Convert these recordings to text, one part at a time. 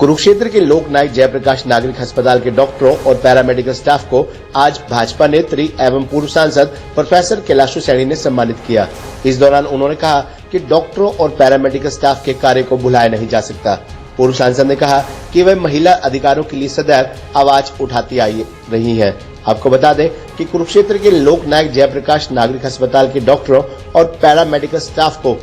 कुरुक्षेत्र के लोकनायक जयप्रकाश नागरिक अस्पताल के डॉक्टरों और पैरामेडिकल स्टाफ को आज भाजपा नेत्री एवं पूर्व सांसद प्रोफेसर कैलाशु सैनी ने सम्मानित किया। इस दौरान उन्होंने कहा कि डॉक्टरों और पैरामेडिकल स्टाफ के कार्य को भुलाया नहीं जा सकता। पूर्व सांसद ने कहा कि वे महिला अधिकारों के लिए सदैव आवाज उठाती आई रही है। आपको बता दें कि कुरुक्षेत्र के लोकनायक जयप्रकाश नागरिक अस्पताल के डॉक्टरों और पैरामेडिकल स्टाफ को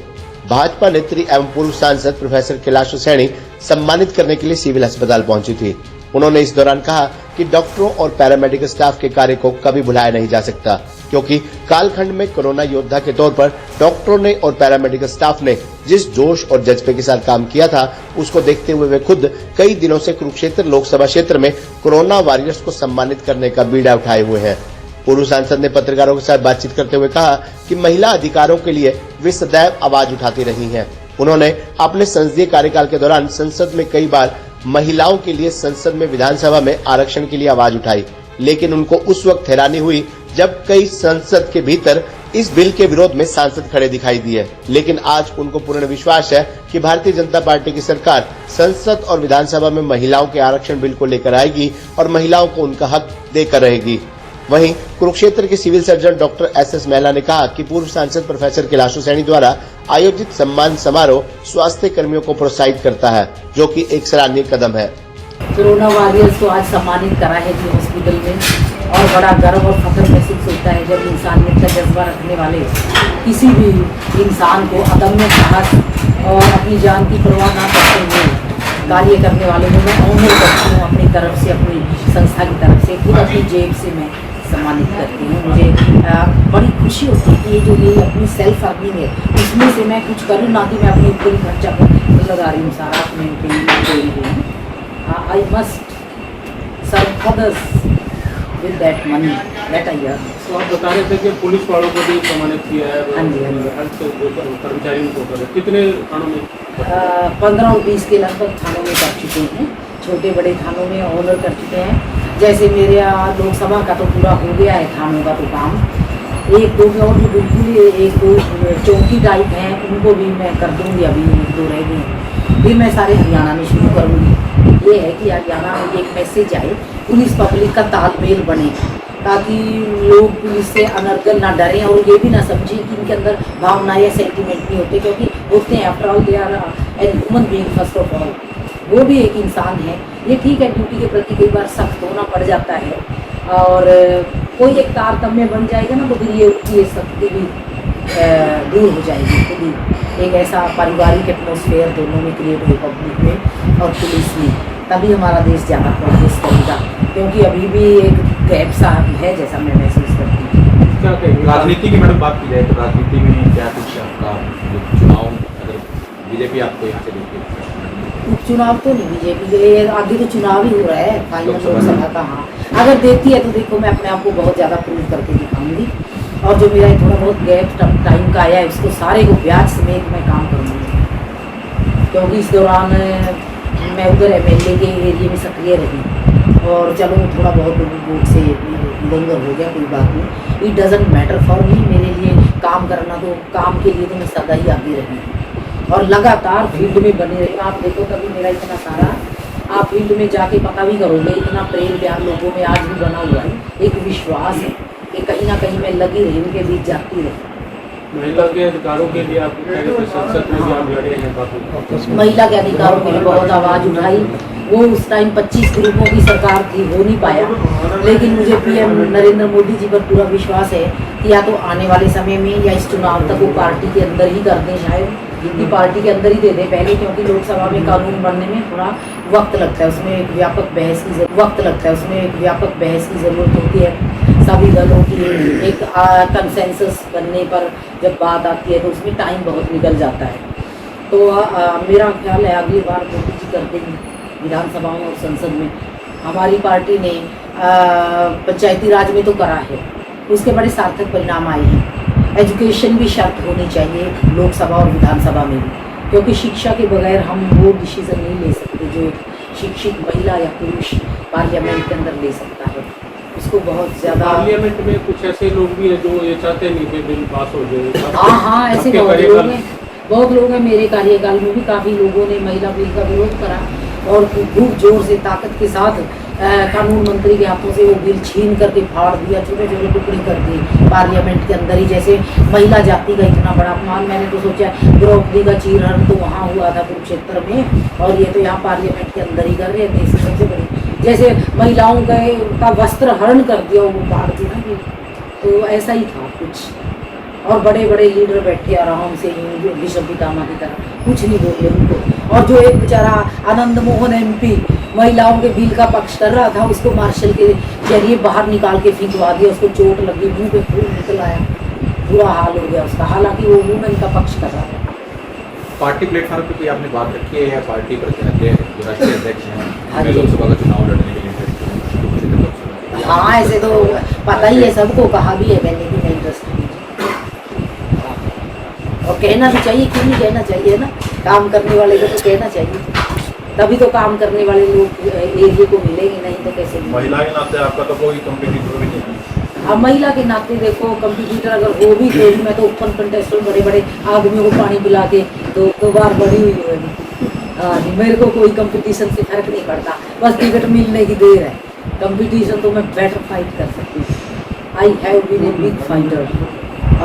भाजपा नेत्री एवं पूर्व सांसद प्रोफेसर कैलाशु सैनी सम्मानित करने के लिए सिविल अस्पताल पहुंची थी। उन्होंने इस दौरान कहा कि डॉक्टरों और पैरामेडिकल स्टाफ के कार्य को कभी भुलाया नहीं जा सकता, क्योंकि कालखंड में कोरोना योद्धा के तौर पर डॉक्टरों ने और पैरामेडिकल स्टाफ ने जिस जोश और जज्बे के साथ काम किया था, उसको देखते हुए वे खुद कई दिनों से कुरुक्षेत्र लोकसभा क्षेत्र में कोरोना वॉरियर्स को सम्मानित करने का बीड़ा उठाए हुए हैं। पूर्व सांसद ने पत्रकारों के साथ बातचीत करते हुए कहा कि महिला अधिकारों के लिए वे सदैव आवाज उठाती रही हैं। उन्होंने अपने संसदीय कार्यकाल के दौरान संसद में कई बार महिलाओं के लिए संसद में विधानसभा में आरक्षण के लिए आवाज उठाई, लेकिन उनको उस वक्त हैरानी हुई जब कई संसद के भीतर इस बिल के विरोध में सांसद खड़े दिखाई दिए। लेकिन आज उनको पूर्ण विश्वास है कि भारतीय जनता पार्टी की सरकार संसद और विधानसभा में महिलाओं के आरक्षण बिल को लेकर आएगी और महिलाओं को उनका हक देकर रहेगी। वहीं कुरुक्षेत्र के सिविल सर्जन डॉक्टर एस महिला ने कहा कि पूर्व सांसद प्रोफेसर कैलाशु सैनी द्वारा आयोजित सम्मान समारोह स्वास्थ्य कर्मियों को प्रोत्साहित करता है, जो कि एक सराहनीय कदम है। कोरोना वॉरियर्स को आज सम्मानित करा है जी हॉस्पिटल में, और बड़ा गर्व और फख्र महसूस होता है जब इंसानियत का जज्बा रखने वाले किसी भी इंसान को अदम्य साहस और अपनी जान की परवाह न करते हुए कार्य करने वालों को मैं ऑनर करती हूँ। अपनी तरफ से, अपनी संस्था की तरफ से, खुद अपनी जेब से मैं सम्मानित करती हूँ। मुझे बड़ी खुशी होती है कि ये जो मेरी अपनी सेल्फ अर्निंग है, इसमें से मैं कुछ करूँ, ना कि मैं अपनी पूरी खर्चा पर लगा रही हूँ सारा अपने। I must serve others with that money that I earn. तो आप बता रहे थे कि पुलिस वालों को भी सम्मानित किया है। हाँ जी, हाँ जी। हेल्थ कर्मचारियों को कितने थानों में? 15 और 20 के लगभग थानों में कर चुके हैं, छोटे बड़े थानों में ऑनर कर चुके हैं। जैसे मेरे यहाँ लोकसभा का तो पूरा हो गया है थानों का तो काम, एक दो में और भी बिल्कुल एक दो चौकी टाइप हैं, उनको भी मैं कर दूँगी। अभी एक दो रह गए, फिर मैं सारे हरियाणा में शुरू करूँगी। ये है कि हरियाणा में एक मैसेज आए, पुलिस पब्लिक का तालमेल बने, ताकि लोग पुलिस से अनर्गल ना डरें और ये भी ना समझें कि इनके अंदर भावना या सेंटिमेंट नहीं होते, क्योंकि होते हैं। After all they are an human being first of all, वो भी एक इंसान है। ये ठीक है, ड्यूटी के प्रति कई बार सख्त होना पड़ जाता है, और कोई एक तारतम्य बन जाएगा ना, तो फिर ये सख्ती भी दूर हो जाएगी। खुद ही एक ऐसा पारिवारिक एटमोसफेयर दोनों में क्रिएट हो, पब्लिक में और पुलिस में, तभी हमारा देश ज़्यादा प्रोग्रेस करेगा। क्योंकि अभी भी एक गैप सा है, जैसा मैं महसूस करती हूँ। क्या कहेंगे राजनीति की मैडम बात की जाए तो राजनीति में क्या कुछ आपका चुनाव, अगर बीजेपी आपको यहाँ से देखती है? उपचुनाव तो नहीं, बीजेपी आगे तो चुनाव ही हो रहा है फाइनल लोकसभा का। हाँ, अगर देती है तो देखो मैं अपने आप को बहुत ज़्यादा प्रूव करके दिखाऊंगी, और जो मेरा थोड़ा बहुत गैप टाइम का आया है उसको सारे को ब्याज समेत मैं काम करूँगी। क्योंकि इस दौरान मैं उधर एमएलए के एरिए में सक्रिय रही, और चलो थोड़ा बहुत वोट से इधर उधर हो गया, कोई बात नहीं। It doesn't matter for me, मेरे लिए काम करना, तो काम के लिए तो मैं सदा ही आगे रही और लगातार फील्ड में बने रही। आप देखो कभी मेरा इतना सारा, आप फील्ड में जाके पता भी करोगे, इतना प्रेम प्यार लोगों में आज भी बना हुआ है, एक विश्वास है कि कहीं ना कहीं मैं लगी रही, उनके बीच जाती रही। महिला के अधिकारों के लिए आप संसद में भी आप लड़े हैं? महिला के अधिकारों के लिए बहुत आवाज़ उठाई। वो उस टाइम 25 ग्रुपों की सरकार थी, हो नहीं पाया, लेकिन मुझे पीएम नरेंद्र मोदी जी पर पूरा विश्वास है कि या तो आने वाले समय में या इस चुनाव तक वो पार्टी के अंदर ही कर दें, शायद कि पार्टी के अंदर ही दे दें पहले, क्योंकि लोकसभा में कानून बनने में थोड़ा वक्त लगता है, उसमें एक व्यापक बहस की ज़रूरत होती है। सभी दलों की एक कंसेंसस बनने पर जब बात आती है तो उसमें टाइम बहुत निकल जाता है। तो मेरा ख्याल है अगली बार मोदी जी कर देंगे विधानसभाओं और संसद में। हमारी पार्टी ने पंचायती राज में तो करा है, उसके बड़े सार्थक परिणाम आए हैं। एजुकेशन भी शर्त होनी चाहिए लोकसभा और विधानसभा में भी, क्योंकि शिक्षा के बगैर हम वो डिसीजन नहीं ले सकते जो एक शिक्षित महिला या पुरुष पार्लियामेंट के अंदर ले सकता है। उसको बहुत ज़्यादा पार्लियामेंट में कुछ ऐसे लोग भी हैं जो ये चाहते नहीं कि बिल पास हो जाए। हाँ, ऐसे बहुत लोग हैं। मेरे कार्यकाल में भी काफ़ी लोगों ने महिला बिल का विरोध करा, और खूब जोर से ताकत के साथ कानून मंत्री के हाथों से वो बिल छीन करके फाड़ दिया, छोटे छोटे टुकड़े कर दिए पार्लियामेंट के अंदर ही। जैसे महिला जाति का इतना बड़ा अपमान, मैंने तो सोचा द्रौपदी का चीरहरण तो वहाँ हुआ था कुरुक्षेत्र में, और ये तो यहाँ पार्लियामेंट के अंदर ही कर रहे हैं। देश की सबसे बड़ी, जैसे महिलाओं का वस्त्र हरण कर दिया वो फाड़ दिया ना, तो ऐसा ही था कुछ। और बड़े बड़े लीडर बैठे आराम से विश्व पितामह की तरह, कुछ नहीं बोले उनको। और जो एक बेचारा आनंद मोहन MP महिलाओं के बिल का पक्ष कर रहा था, उसको मार्शल के जरिए बाहर निकाल के फेंकवा दिया, उसको चोट लगी, मुंह पे खून निकल आया, बुरा हाल हो गया उसका, हालांकि वो वुमेन का पक्ष कर रहा था। पार्टी प्लेटफॉर्म पे कोई आपने बात रखी है या पार्टी प्रतिनिधि जो राष्ट्रीय अध्यक्ष हाँ हैं जी। लोकसभा का चुनाव लड़ने के लिए? हाँ, ऐसे तो पता ही है सबको, कहा भी है मैंने भी, मैं इंटरेस्ट नहीं। और कहना भी चाहिए, क्यों नहीं कहना चाहिए ना, काम करने वाले को तो कहना चाहिए, तभी तो काम करने वाले लोग एरिया को मिलेंगे, नहीं तो कैसे मिलेंगे। महिला के नाते आपका तो कोई कंपटीटर भी नहीं है। अब महिला के नाते देखो, कंपटीटर अगर हो भी तो भी मैं तो ओपन कंटेस्टेंट बड़े बड़े आदमियों को पानी पिला के दो बार बड़ी हुई हूँ अभी। हाँ जी, मेरे को कोई कंपटीशन से फर्क नहीं पड़ता, बस टिकट मिलने की देर है। कंपटीशन तो मैं बेटर फाइट कर सकती हूँ। I have been a big fighter,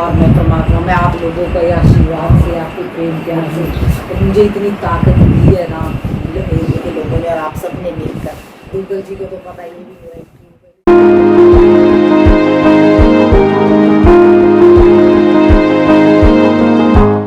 और मैं परमात्मा, मैं आप लोगों का आशीर्वाद से, आपके प्रेम प्यार से, तो मुझे इतनी ताकत दी है ना एरिया के लोगों ने, और आप सबने मिलकर। दुर्गा जी को तो पता ही नहीं है।